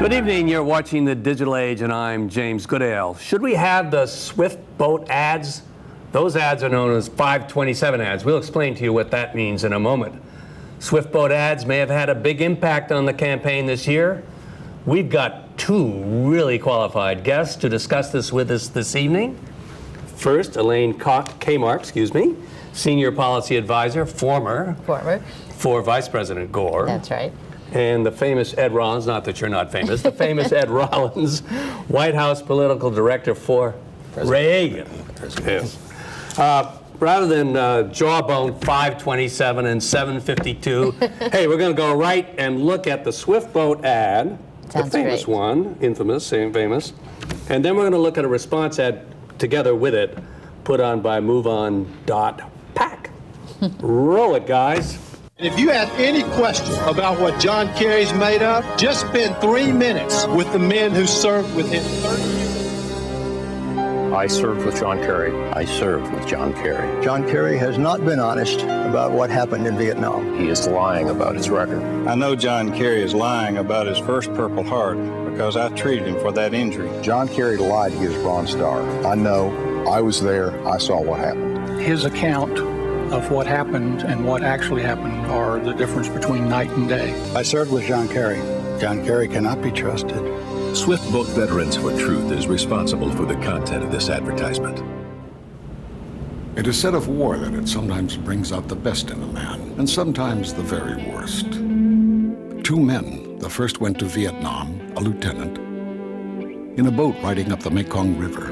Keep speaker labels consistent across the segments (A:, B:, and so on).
A: Good evening, you're watching The Digital Age and I'm James Goodale. Should we have the Swift Boat ads? Those ads are known as 527 ads. We'll explain to you what that means in a moment. Swift Boat ads may have had a big impact on the campaign this year. We've got two really qualified guests to discuss this with us this evening. First, Elaine Kamarck, Senior Policy Advisor, former for Vice President Gore.
B: That's right.
A: And the famous Ed Rollins, not that you're not famous, the famous Ed Rollins, White House Political Director for Reagan. Yes. Rather than jawbone 527 and 752, hey, we're going to go right and look at the Swift Boat ad,
B: Sounds
A: the famous
B: great.
A: one, infamous, same famous, and then we're going to look at a response ad together with it, put on by MoveOn.pac. Roll it, guys.
C: If you have any question about what John Kerry's made of, just spend 3 minutes with the men who served with him.
D: I served with John Kerry.
E: I served with John Kerry.
F: John Kerry has not been honest about what happened in Vietnam.
D: He is lying about his record.
G: I know John Kerry is lying about his first Purple Heart because I treated him for that injury.
E: John Kerry lied to get his Bronze Star. I know. I was there. I saw what happened.
H: His account of what happened and what actually happened are the difference between night and day.
F: I served with John Kerry. John Kerry cannot be trusted.
I: Swift Boat Veterans for Truth is responsible for the content of this advertisement.
J: It is said of war that it sometimes brings out the best in a man, and sometimes the very worst. Two men, the first went to Vietnam, a lieutenant, in a boat riding up the Mekong River.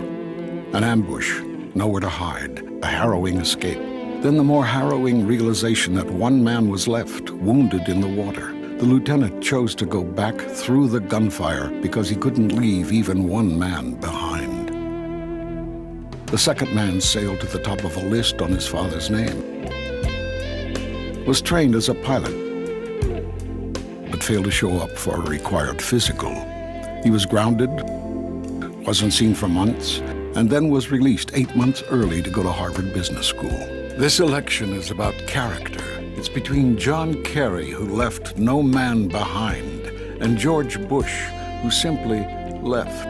J: An ambush, nowhere to hide, a harrowing escape. Then the more harrowing realization that one man was left, wounded in the water. The lieutenant chose to go back through the gunfire because he couldn't leave even one man behind. The second man sailed to the top of a list on his father's name. Was trained as a pilot, but failed to show up for a required physical. He was grounded, wasn't seen for months, and then was released 8 months early to go to Harvard Business School. This election is about character. It's between John Kerry, who left no man behind, and George Bush, who simply left.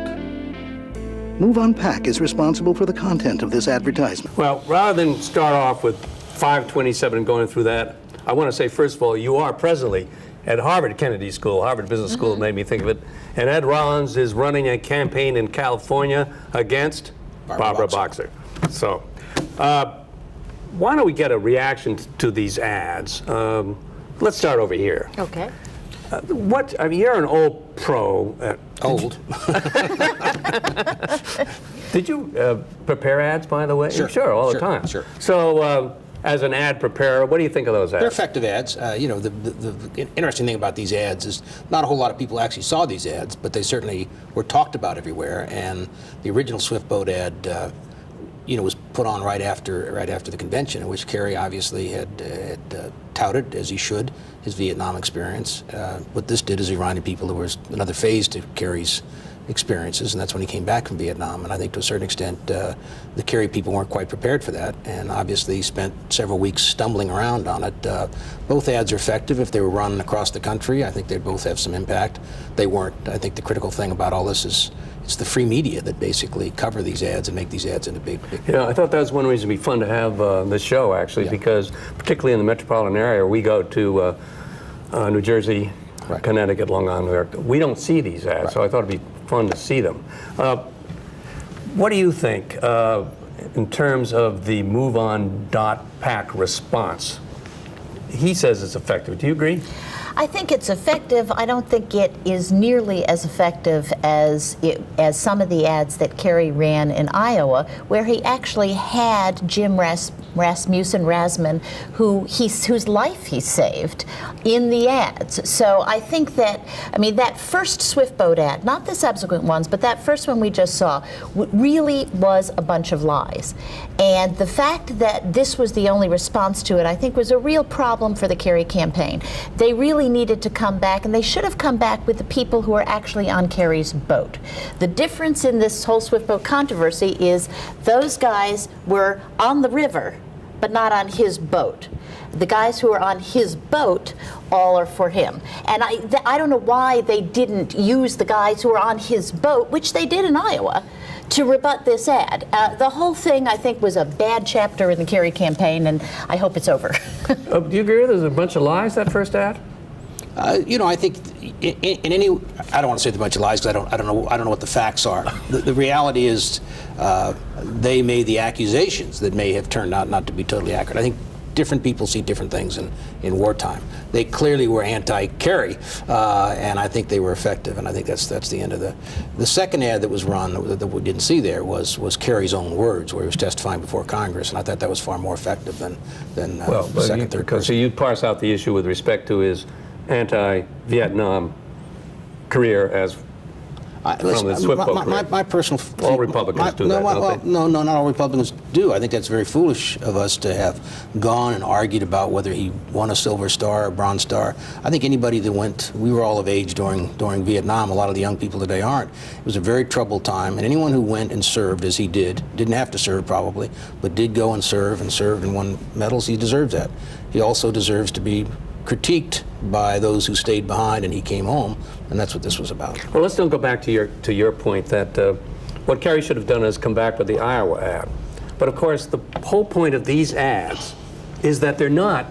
F: MoveOn.pac is responsible for the content of this advertisement.
A: Well, rather than start off with 527 and going through that, I want to say, first of all, you are presently at Harvard Kennedy School, Harvard Business School made me think of it, and Ed Rollins is running a campaign in California against Barbara Boxer. So, why don't we get a reaction to these ads? Let's start over here.
B: Okay.
A: You're an old pro.
D: Old.
A: Did you prepare ads, by the way?
D: Sure.
A: All the time.
D: Sure.
A: So, as an ad preparer, what do you think of those ads?
D: They're effective ads. The interesting thing about these ads is not a whole lot of people actually saw these ads, but they certainly were talked about everywhere. And the original Swift Boat ad, was put on right after the convention, in which Kerry obviously had touted, as he should, his Vietnam experience. What this did is he reminded people there was another phase to Kerry's experiences, and that's when he came back from Vietnam. And I think to a certain extent, the Kerry people weren't quite prepared for that, and obviously he spent several weeks stumbling around on it. Both ads are effective if they were run across the country. I think they'd both have some impact. They weren't. I think the critical thing about all this is it's the free media that basically cover these ads and make these ads into big.
A: I thought that was one reason it'd be fun to have this show, actually, because particularly in the metropolitan area, we go to New Jersey,
D: Right.
A: Connecticut, Long Island, New York. We don't see these ads,
D: Right.
A: so I thought it'd be fun to see them. What do you think in terms of the MoveOn.pac response? He says it's effective. Do you agree?
B: I think it's effective. I don't think it is nearly as effective as some of the ads that Kerry ran in Iowa, where he actually had Jim Rasmussen, whose life he saved, in the ads. So I think that first Swift Boat ad, not the subsequent ones, but that first one we just saw, really was a bunch of lies. And the fact that this was the only response to it, I think, was a real problem for the Kerry campaign. They really needed to come back, and they should have come back with the people who are actually on Kerry's boat. The difference in this whole Swift Boat controversy is those guys were on the river but not on his boat. The guys who are on his boat all are for him. And I don't know why they didn't use the guys who are on his boat, which they did in Iowa, to rebut this ad. The whole thing, I think, was a bad chapter in the Kerry campaign, and I hope it's over.
A: Do you agree there's a bunch of lies, that first ad?
D: I think in any, I don't want to say a bunch of lies because I don't know what the facts are. The reality is they made the accusations that may have turned out not to be totally accurate. I think different people see different things in wartime. They clearly were anti-Kerry, and I think they were effective, and I think that's the end of the second ad that was run that we didn't see there was Kerry's own words, where he was testifying before Congress, and I thought that was far more effective than the second, third person.
A: So you parse out the issue with respect to his anti-Vietnam career as from the Swift boat career.
D: My personal...
A: All Republicans do that, don't they?
D: No, not all Republicans do. I think that's very foolish of us to have gone and argued about whether he won a Silver Star or Bronze Star. I think anybody that went, we were all of age during Vietnam. A lot of the young people today aren't. It was a very troubled time, and anyone who went and served as he didn't have to serve probably, but did go and served and won medals, he deserves that. He also deserves to be critiqued by those who stayed behind and he came home, and that's what this was about.
A: Well, let's still go back to your point that what Kerry should have done is come back with the Iowa ad. But of course, the whole point of these ads is that they're not,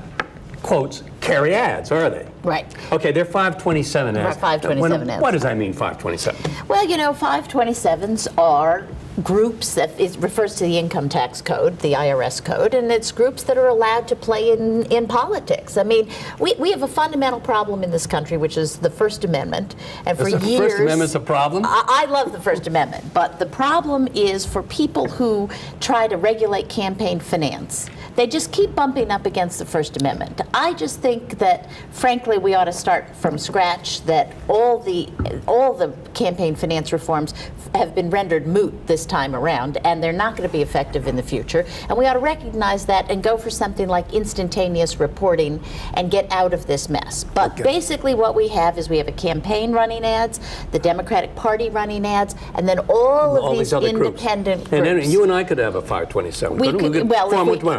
A: quotes, Kerry ads, are they?
B: Right.
A: Okay, they're 527 ads.
B: 527 ads.
A: What does that mean, 527?
B: Well, 527s are groups that it refers to the income tax code, the IRS code, and it's groups that are allowed to play in politics. I mean, we have a fundamental problem in this country, which is the First Amendment. And for years,
A: the First Amendment's a problem?
B: I love the First Amendment, but the problem is for people who try to regulate campaign finance. They just keep bumping up against the First Amendment. I just think that, frankly, we ought to start from scratch, that all the campaign finance reforms have been rendered moot this time around, and they're not going to be effective in the future. And we ought to recognize that and go for something like instantaneous reporting and get out of this mess. But basically what we have is we have a campaign running ads, the Democratic Party running ads, and then all of these independent groups.
A: And then you and I could have a 527.
B: We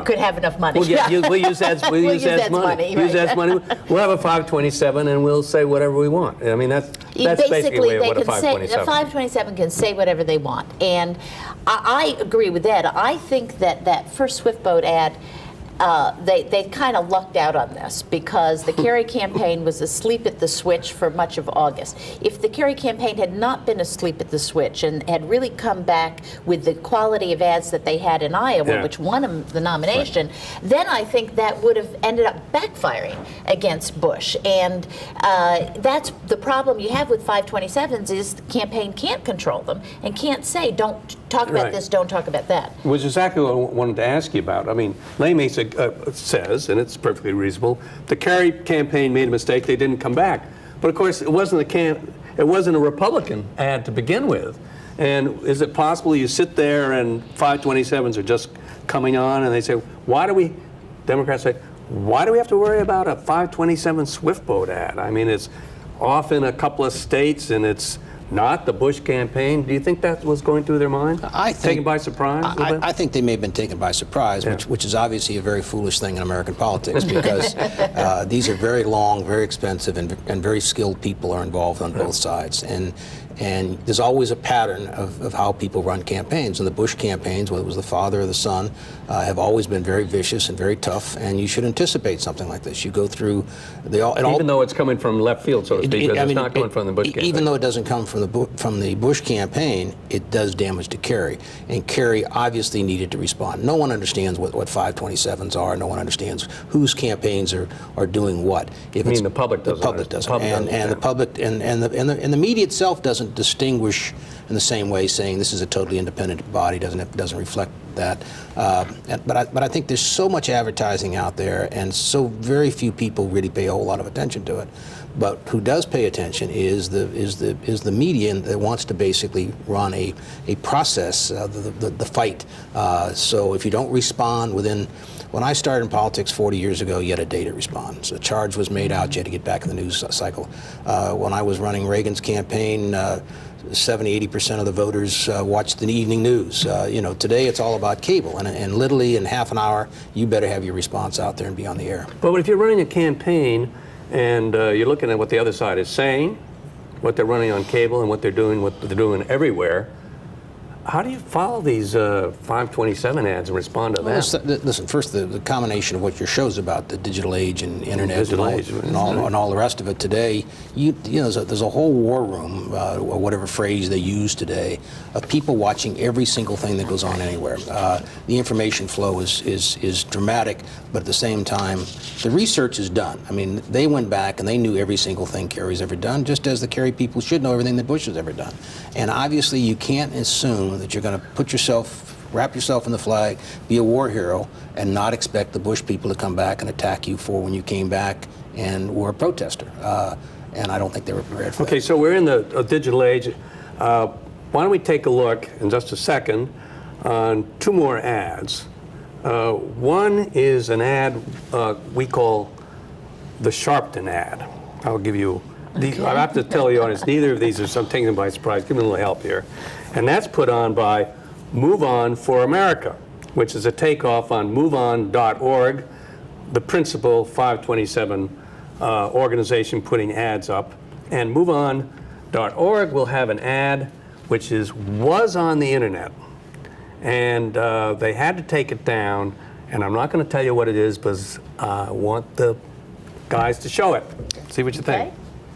B: could have enough money.
A: We'll use ads money. Use ads money. We'll have a 527 and we'll say whatever we want. I mean, that's basically what a 527.
B: A 527 can say whatever they want. And I agree with Ed. I think that first Swift boat ad, they kind of lucked out on this because the Kerry campaign was asleep at the switch for much of August. If the Kerry campaign had not been asleep at the switch and had really come back with the quality of ads that they had in Iowa, which won them the nomination, then I think that would have ended up backfiring against Bush. And that's the problem you have with 527s is the campaign can't control them and can't say, don't talk about this, don't talk about that.
A: Which is exactly what I wanted to ask you about. I mean, Lame says, and it's perfectly reasonable, the Kerry campaign made a mistake, they didn't come back. But of course, it wasn't a Republican ad to begin with. And is it possible you sit there and 527s are just coming on and they say, Democrats say, why do we have to worry about a 527 Swift boat ad? I mean, it's off in a couple of states and it's not the Bush campaign. Do you think that was going through their mind? Taken by surprise?
D: I think they may have been taken by surprise, which is obviously a very foolish thing in American politics because these are very long, very expensive, and very skilled people are involved on both sides. And there's always a pattern of how people run campaigns. And the Bush campaigns, whether it was the father or the son, have always been very vicious and very tough, and you should anticipate something like this. You go through... Even
A: though it's coming from left field, so to speak, because it's not coming from the Bush campaign.
D: Even though it doesn't come from the Bush campaign, it does damage to Kerry. And Kerry obviously needed to respond. No one understands what 527s are. No one understands whose campaigns are doing what.
A: The public doesn't.
D: The public doesn't. And the public and the media itself doesn't distinguish in the same way, saying this is a totally independent body, doesn't reflect that. But I think there's so much advertising out there, and so very few people really pay a whole lot of attention to it. But who does pay attention is the media that wants to basically run a process, the fight. So if you don't respond within... When I started in politics 40 years ago, you had a day to respond. So a charge was made out, you had to get back in the news cycle. When I was running Reagan's campaign, 70-80% of the voters watch the evening news. Today it's all about cable, and literally in half an hour, you better have your response out there and be on the air.
A: But if you're running a campaign and you're looking at what the other side is saying, what they're running on cable and what they're doing everywhere, how do you follow these 527 ads and respond to that?
D: Listen, first, the combination of what your show's about, the digital age and internet and all the rest of it today, there's a whole war room, or whatever phrase they use today, of people watching every single thing that goes on anywhere. The information flow is dramatic, but at the same time, the research is done. I mean, they went back and they knew every single thing Kerry's ever done, just as the Kerry people should know everything that Bush has ever done. And obviously, you can't assume that you're going to wrap yourself in the flag, be a war hero, and not expect the Bush people to come back and attack you for when you came back and were a protester. And I don't think they were prepared for that.
A: Okay, so we're in the digital age. Why don't we take a look in just a second on two more ads. One is an ad we call the Sharpton ad. I'll give you, I have to tell the audience, neither of these are some taking them by surprise. Give me a little help here. And that's put on by Move On for America, which is a takeoff on MoveOn.org, the principal 527 organization putting ads up. And MoveOn.org will have an ad which was on the internet. And they had to take it down. And I'm not going to tell you what it is, because I want the guys to show it. See what you think.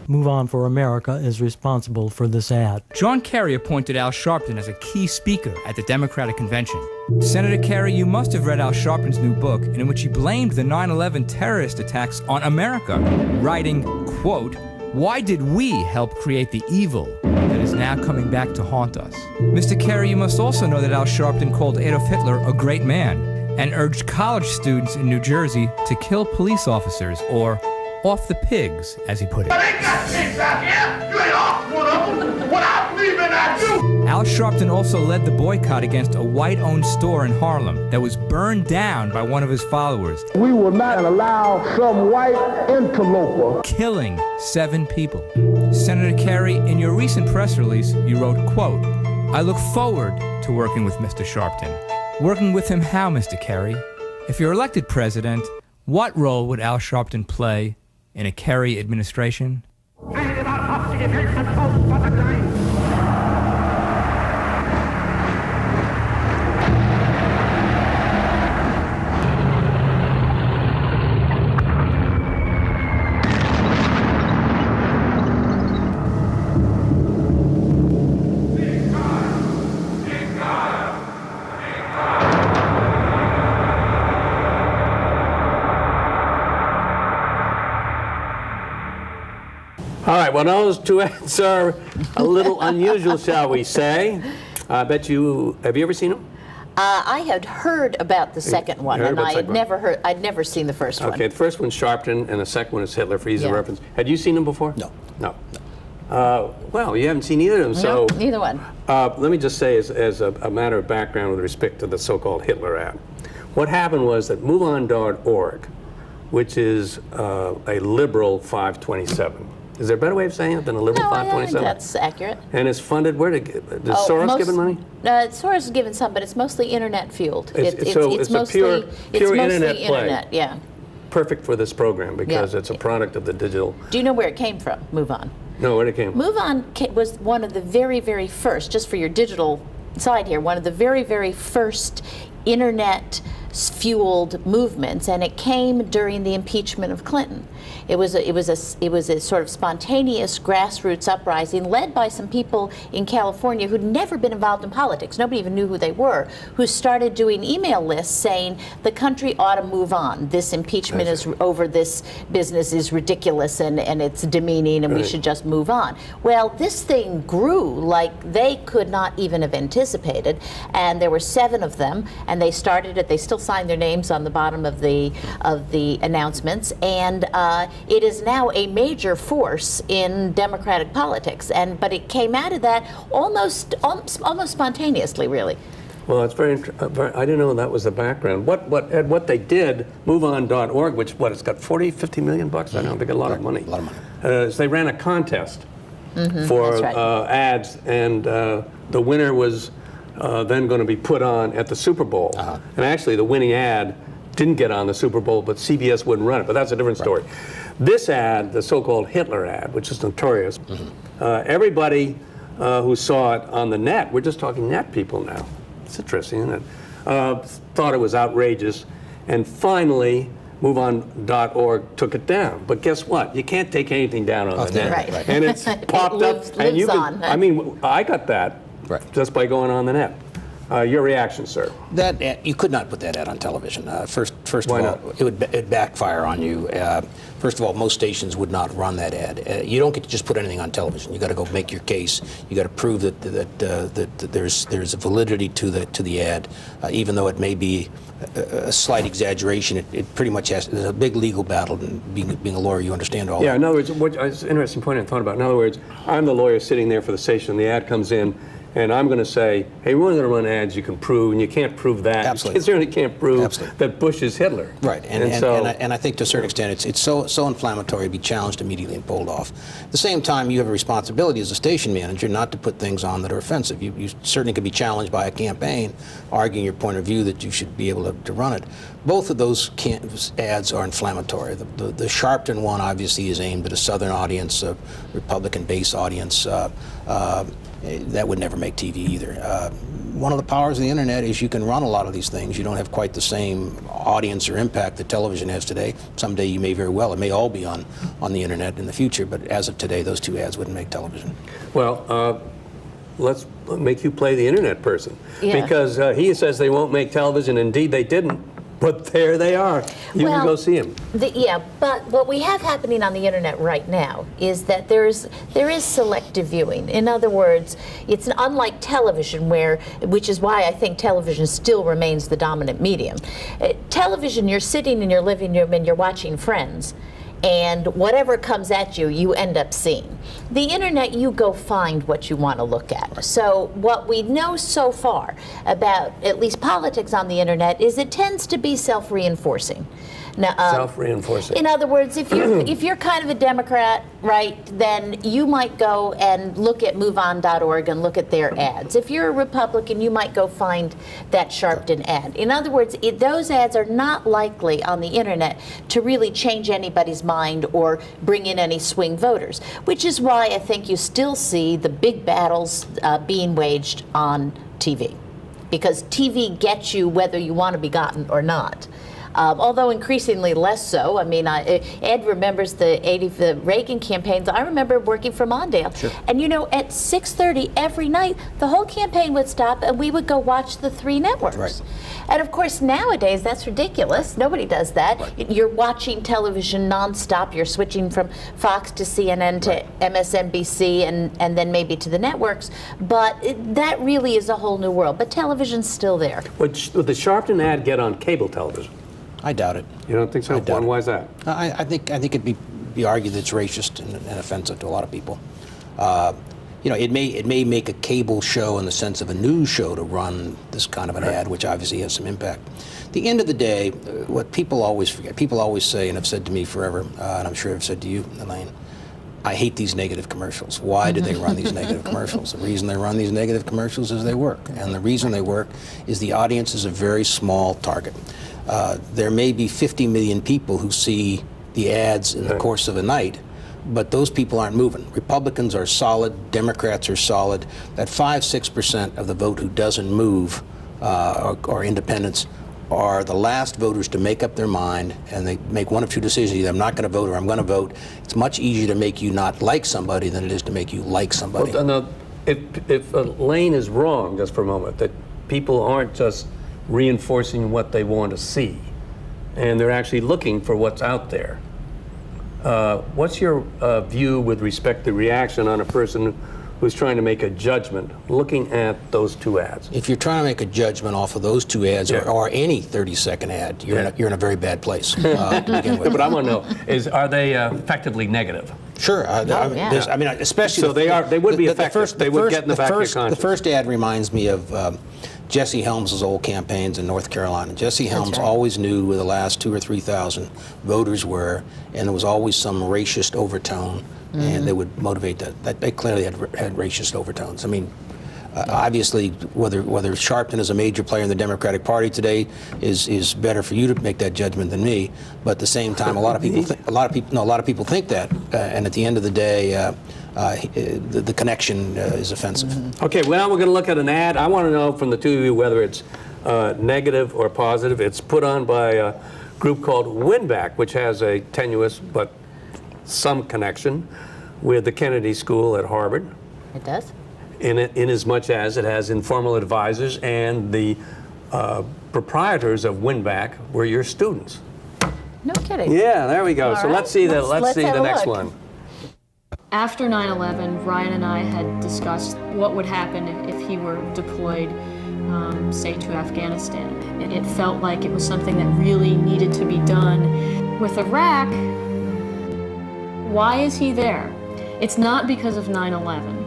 K: Move On for America is responsible for this ad.
L: John Kerry appointed Al Sharpton as a key speaker at the Democratic Convention. Senator Kerry, you must have read Al Sharpton's new book, in which he blamed the 9/11 terrorist attacks on America, writing, quote, "Why did we help create the evil that is now coming back to haunt us?" Mr. Kerry, you must also know that Al Sharpton called Adolf Hitler a great man and urged college students in New Jersey to kill police officers, or off the pigs, as he put it.
M: But ain't got pigs out here. You ain't off one of them. What I believe in, I do.
L: Al Sharpton also led the boycott against a white-owned store in Harlem that was burned down by one of his followers.
M: We will not allow some white interloper
L: killing 7 people. Senator Kerry, in your recent press release, you wrote, quote, "I look forward to working with Mr. Sharpton." Working with him how, Mr. Kerry? If you're elected president, what role would Al Sharpton play in a Kerry administration?
A: All right, well, those two ads are a little unusual, shall we say. I bet you, have you ever seen them?
B: I had heard about the second one, and I'd never seen the first one.
A: Okay, the first one's Sharpton, and the second one is Hitler, for ease of reference. Had you seen them before?
D: No.
A: No. Well, you haven't seen either of them, so...
B: No, neither one.
A: Let me just say, as a matter of background with respect to the so-called Hitler ad, what happened was that MoveOn.org, which is a liberal 527, is there a better way of saying it than a liberal 527?
B: I think that's accurate.
A: And it's funded, where did Soros give money?
B: Soros has given some, but it's mostly internet fueled.
A: It's mostly a pure internet play.
B: Yeah.
A: Perfect for this program, because it's a product of the digital.
B: Do you know where it came from, Move On?
A: No, where it came from?
B: Move On was one of the very, very first, just for your digital side here, one of the very, very first internet fueled movements, and it came during the impeachment of Clinton. It was a sort of spontaneous grassroots uprising led by some people in California who'd never been involved in politics. Nobody even knew who they were, who started doing email lists saying the country ought to move on. This impeachment is over, this business is ridiculous and it's demeaning, and we should just move on. Well, this thing grew like they could not even have anticipated, and there were 7 of them, and they started it. They still signed their names on the bottom of the announcements, and it is now a major force in Democratic politics. But it came out of that almost spontaneously, really.
A: Well, it's very I didn't know that was the background. What they did, MoveOn.org, which it's got $40-50 million bucks. I don't think a lot of money.
D: A lot of money.
A: Is they ran a contest, for
B: that's right.
A: ads, and the winner was then going to be put on at the Super Bowl. And actually, the winning ad didn't get on the Super Bowl, but CBS wouldn't run it. But that's a different story. This ad, the so-called Hitler ad, which is notorious, everybody who saw it on the net, we're just talking net people now. It's interesting, isn't it? Thought it was outrageous, and finally, MoveOn.org took it down. But guess what? You can't take anything down on the net.
B: Right.
A: And it's popped up. And you
B: lives
A: can,
B: on.
A: I mean, I got that just by going on the net. Your reaction, sir?
D: That ad, you could not put that ad on television. First
A: Why
D: of all,
A: not?
D: it'd backfire on you. First of all, most stations would not run that ad. You don't get to just put anything on television. You got to go make your case. You got to prove that there's a validity to the ad, even though it may be a slight exaggeration. It pretty much has. There's a big legal battle. And being a lawyer, you understand all that.
A: Yeah. In other words, it's an interesting point I thought about. In other words, I'm the lawyer sitting there for the station. The ad comes in. And I'm going to say, hey, we're going to run ads you can prove, and you can't prove that.
D: Absolutely.
A: You certainly can't prove
D: Absolutely.
A: that Bush is Hitler.
D: Right, and I think to a certain extent it's so inflammatory to be challenged immediately and pulled off. At the same time, you have a responsibility as a station manager not to put things on that are offensive. You certainly could be challenged by a campaign arguing your point of view that you should be able to run it. Both of those ads are inflammatory. The Sharpton one obviously is aimed at a Southern audience, a Republican base audience. That would never make TV either. One of the powers of the internet is you can run a lot of these things. You don't have quite the same audience or impact that television has today. Someday you may very well. It may all be on the internet in the future, but as of today, those two ads wouldn't make television.
A: Well, let's make you play the internet person.
B: Yeah.
A: Because he says they won't make television. Indeed, they didn't. But there they are. You can go see them.
B: Yeah, but what we have happening on the internet right now is that there is selective viewing. In other words, it's unlike television, which is why I think television still remains the dominant medium. Television, you're sitting in your living room and you're watching Friends, and whatever comes at you, you end up seeing. The internet, you go find what you want to look at. So what we know so far about at least politics on the internet is it tends to be self-reinforcing. Now,
A: self-reinforcing.
B: In other words, if you're kind of a Democrat, right, then you might go and look at MoveOn.org and look at their ads. If you're a Republican, you might go find that Sharpton ad. In other words, those ads are not likely on the internet to really change anybody's mind or bring in any swing voters, which is why I think you still see the big battles being waged on TV, because TV gets you whether you want to be gotten or not. Although increasingly less so. I mean, Ed remembers the Reagan campaigns. I remember working for Mondale.
D: Sure.
B: And you know, at 6:30 every night, the whole campaign would stop and we would go watch the three networks.
D: Right.
B: And of course, nowadays, that's ridiculous. Nobody does that.
D: Right.
B: You're watching television nonstop. You're switching from Fox to CNN to MSNBC and then maybe to the networks. But that really is a whole new world. But television's still there.
A: Would the Sharpton ad get on cable television?
D: I doubt it.
A: You don't think so?
D: I doubt it.
A: Why is that?
D: I think it'd be argued that it's racist and offensive to a lot of people. You know, it may make a cable show in the sense of a news show to run this kind of an ad, which obviously has some impact. At the end of the day, what people always forget, people always say, and have said to me forever, and I'm sure I've said to you, Elaine, I hate these negative commercials. Why do they run these negative commercials? The reason they run these negative commercials is they work. And the reason they work is the audience is a very small target. There may be 50 million people who see the ads in the course of a night, but those people aren't moving. Republicans are solid, Democrats are solid. That 5-6% of the vote who doesn't move, or independents, are the last voters to make up their mind, and they make one of two decisions: either I'm not going to vote or I'm going to vote. It's much easier to make you not like somebody than it is to make you like somebody.
A: Well, now, if Elaine is wrong, just for a moment, that people aren't just reinforcing what they want to see, and they're actually looking for what's out there. What's your view with respect to reaction on a person who's trying to make a judgment looking at those two ads?
D: If you're trying to make a judgment off of those two ads, or any 30-second ad, you're in a very bad place to begin with.
A: But I want to know, are they effectively negative?
D: Sure. Especially
A: so they would be effective. They would get in the back of your conscience.
D: The first ad reminds me of Jesse Helms' old campaigns in North Carolina. Jesse Helms always knew where the last 2,000 or 3,000 voters were, and there was always some racist overtone and they would motivate that. They clearly had racist overtones. I mean, obviously, whether Sharpton is a major player in the Democratic Party today is better for you to make that judgment than me. But at the same time, a lot of people think that, and at the end of the day, the connection is offensive.
A: Okay, well, we're going to look at an ad. I want to know from the two of you whether it's negative or positive. It's put on by a group called WinBack, which has a tenuous but some connection with the Kennedy School at Harvard.
B: It does?
A: In as much as it has informal advisors, and the proprietors of WinBack were your students.
B: No kidding.
A: Yeah, there we go.
B: All
A: so
B: right.
A: let's see the
B: have a
A: next
B: look.
A: one.
N: After 9/11, Ryan and I had discussed what would happen if he were deployed, say, to Afghanistan. And it felt like it was something that really needed to be done. With Iraq, why is he there? It's not because of 9/11.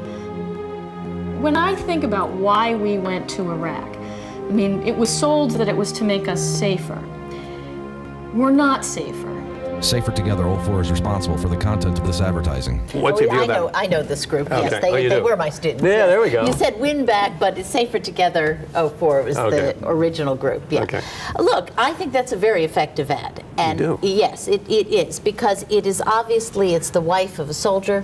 N: When I think about why we went to Iraq, I mean, it was sold that it was to make us safer. We're not safer.
O: Safer Together, All Four is responsible for the content of this advertising.
A: What's your view of that?
B: I know this group.
A: Okay.
B: Yes,
A: Oh, you
B: they
A: do?
B: were my students.
A: Yeah,
B: yes.
A: there we go.
B: You said WinBack, but it's Safer Together 04 was
A: Okay.
B: the original group. Yeah.
A: Okay.
B: Look, I think that's a very effective ad. And
A: do?
B: yes, it is, because it is obviously, it's the wife of a soldier.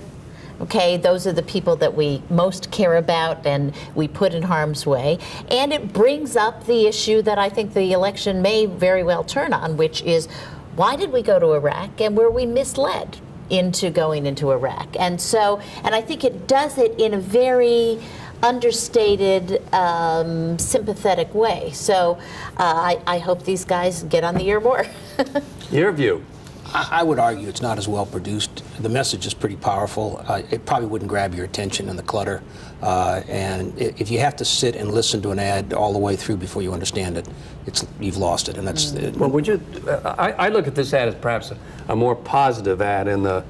B: Okay, those are the people that we most care about and we put in harm's way. And it brings up the issue that I think the election may very well turn on, which is, why did we go to Iraq, and were we misled into going into Iraq? And so, and I think it does it in a very understated, sympathetic way. So I hope these guys get on the air more.
A: Your view?
D: I would argue it's not as well produced. The message is pretty powerful. It probably wouldn't grab your attention in the clutter. And if you have to sit and listen to an ad all the way through before you understand it, you've lost it. And that's.
A: Well, would you? I look at this ad as perhaps a more positive ad in the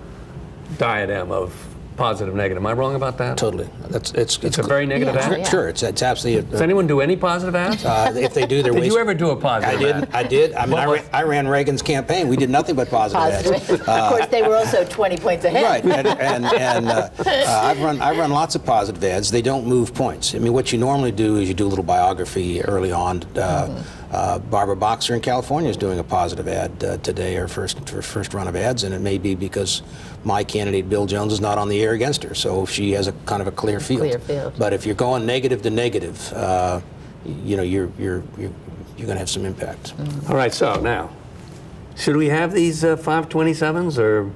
A: diadem of positive, negative. Am I wrong about that?
D: Totally.
A: It's a very negative ad?
D: Sure, it's absolutely.
A: Does anyone do any positive ads?
D: If they do, they're
A: Did
D: wasting.
A: you ever do a positive ad?
D: I did. I mean, I ran Reagan's campaign. We did nothing but positive ads.
B: Of course, they were also 20 points ahead.
D: Right, and I've run lots of positive ads. They don't move points. I mean, what you normally do is you do a little biography early on. Barbara Boxer in California is doing a positive ad today, her first run of ads, and it may be because my candidate Bill Jones is not on the air against her, so she has a kind of a clear field. But if you're going negative to negative, you know, you're going to have some impact.
A: All right. So now, should we have these 527s or?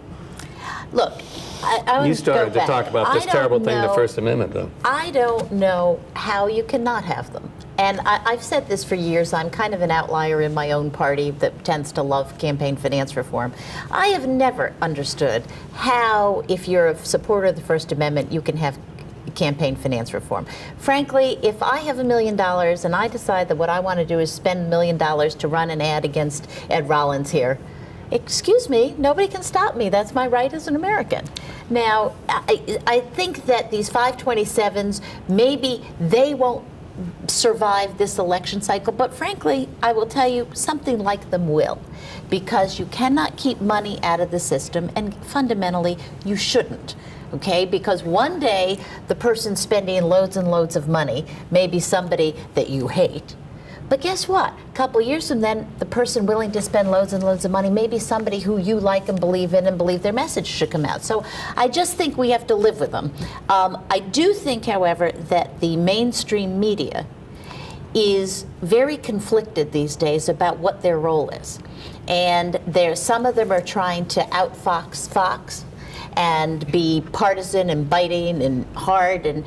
B: Look, I
A: You started to talk about this terrible thing, the First Amendment, though.
B: I don't know how you cannot have them. And I've said this for years. I'm kind of an outlier in my own party that tends to love campaign finance reform. I have never understood how, if you're a supporter of the First Amendment, you can have campaign finance reform. Frankly, if I have $1 million and I decide that what I want to do is spend $1 million to run an ad against Ed Rollins here, excuse me, nobody can stop me. That's my right as an American. Now, I think that these 527s, maybe they won't survive this election cycle, but frankly, I will tell you, something like them will, because you cannot keep money out of the system, and fundamentally, you shouldn't. Okay, because one day the person spending loads and loads of money may be somebody that you hate. But guess what? A couple years from then, the person willing to spend loads and loads of money may be somebody who you like and believe in and believe their message should come out. So I just think we have to live with them. I do think, however, that the mainstream media is very conflicted these days about what their role is. And some of them are trying to outfox Fox and be partisan and biting and hard, and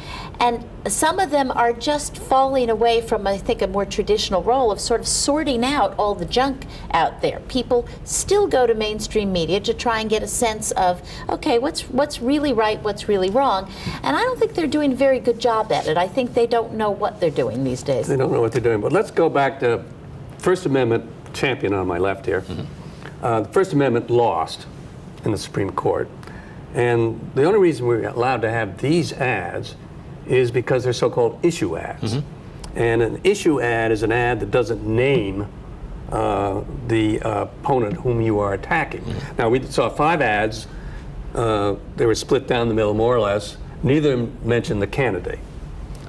B: some of them are just falling away from, I think, a more traditional role of sort of sorting out all the junk out there. People still go to mainstream media to try and get a sense of, okay, what's really right, what's really wrong, and I don't think they're doing a very good job at it. I think they don't know what they're doing these days.
A: They don't know what they're doing. But let's go back to First Amendment champion on my left here. The First Amendment lost in the Supreme Court. And the only reason we're allowed to have these ads is because they're so-called issue ads. And an issue ad is an ad that doesn't name the opponent whom you are attacking. Now, we saw 5 ads they were split down the middle more or less. Neither of them mentioned the candidate.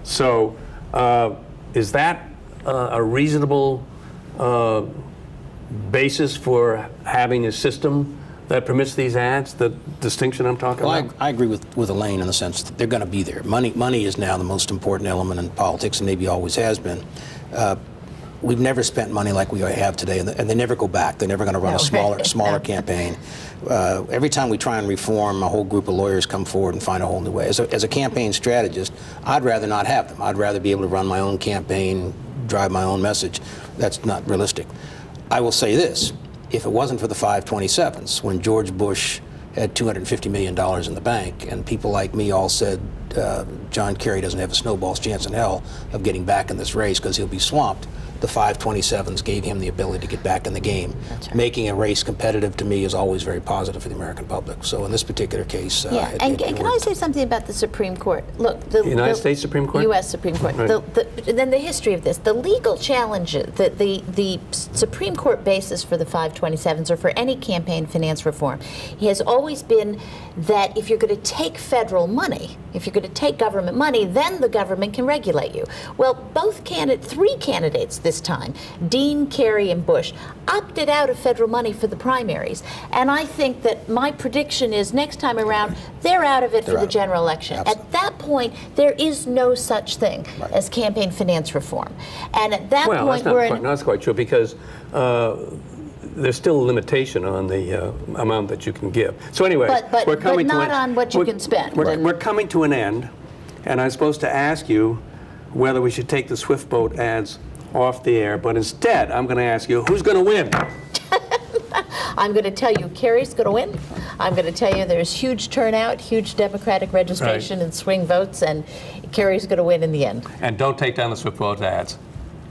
A: So is that a reasonable basis for having a system that permits these ads, the distinction I'm talking about?
D: I agree with Elaine in the sense that they're going to be there. Money is now the most important element in politics, and maybe always has been. We've never spent money like we have today, and they never go back. They're never going to run a smaller campaign. Every time we try and reform, a whole group of lawyers come forward and find a whole new way. As a campaign strategist, I'd rather not have them. I'd rather be able to run my own campaign, drive my own message. That's not realistic. I will say this. If it wasn't for the 527s, when George Bush had $250 million in the bank, and people like me all said, John Kerry doesn't have a snowball's chance in hell of getting back in this race because he'll be swamped, the 527s gave him the ability to get back in the game. Right. Making a race competitive, to me, is always very positive for the American public. So in this particular case,
B: and can I say something about the Supreme Court? Look, the
A: United States Supreme Court?
B: U.S. Supreme Court. Right. Then the history of this. The legal challenge, the Supreme Court basis for the 527s or for any campaign finance reform has always been that if you're going to take federal money, if you're going to take government money, then the government can regulate you. Well, three candidates this time, Dean, Kerry, and Bush, opted out of federal money for the primaries. And I think that my prediction is next time around, they're out of it for the general election. Absolutely. At that point, there is no such thing as campaign finance reform. And at that point,
A: that's quite true, because there's still a limitation on the amount that you can give. So anyway, we're coming
B: but not on what you can spend.
A: We're coming to an end, and I'm supposed to ask you whether we should take the Swift Boat ads off the air, but instead I'm going to ask you, who's going to win?
B: I'm going to tell you Kerry's going to win. I'm going to tell you there's huge turnout, huge Democratic registration and swing votes, and Kerry's going to win in the end.
A: And don't take down the Swift Boat ads.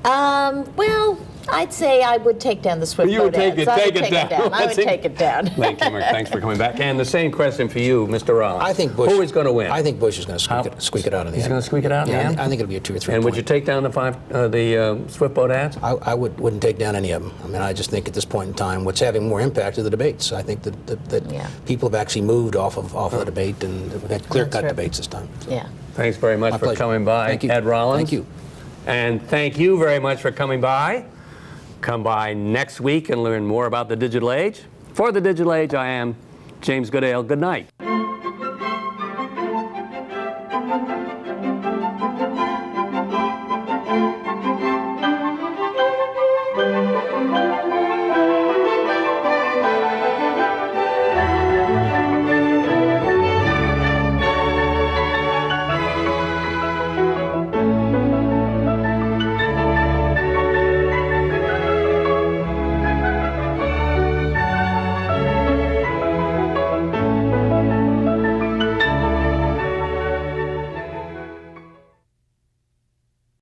B: Well, I'd say I would take down the Swift Boat ads. I would take it down. I would take it down.
A: Thank you, Mark. Thanks for coming back. And the same question for you, Mr. Rollins.
D: I think Bush.
A: Who is going to win?
D: I think Bush is going to squeak it out in the end.
A: He's going to squeak it out in the end?
D: I think it'll be a 2 or 3
A: And
D: point.
A: would you take down the Swift Boat ads?
D: I wouldn't take down any of them. I mean, I just think at this point in time, what's having more impact are the debates. I think that people have actually moved off of the debate, and we've had clear-cut debates this time. So.
B: Yeah.
A: Thanks very much for coming by,
D: Thank you.
A: Ed Rollins.
D: Thank you.
A: And thank you very much for coming by. Come by next week and learn more about the digital age. For the digital age, I am James Goodale. Good night.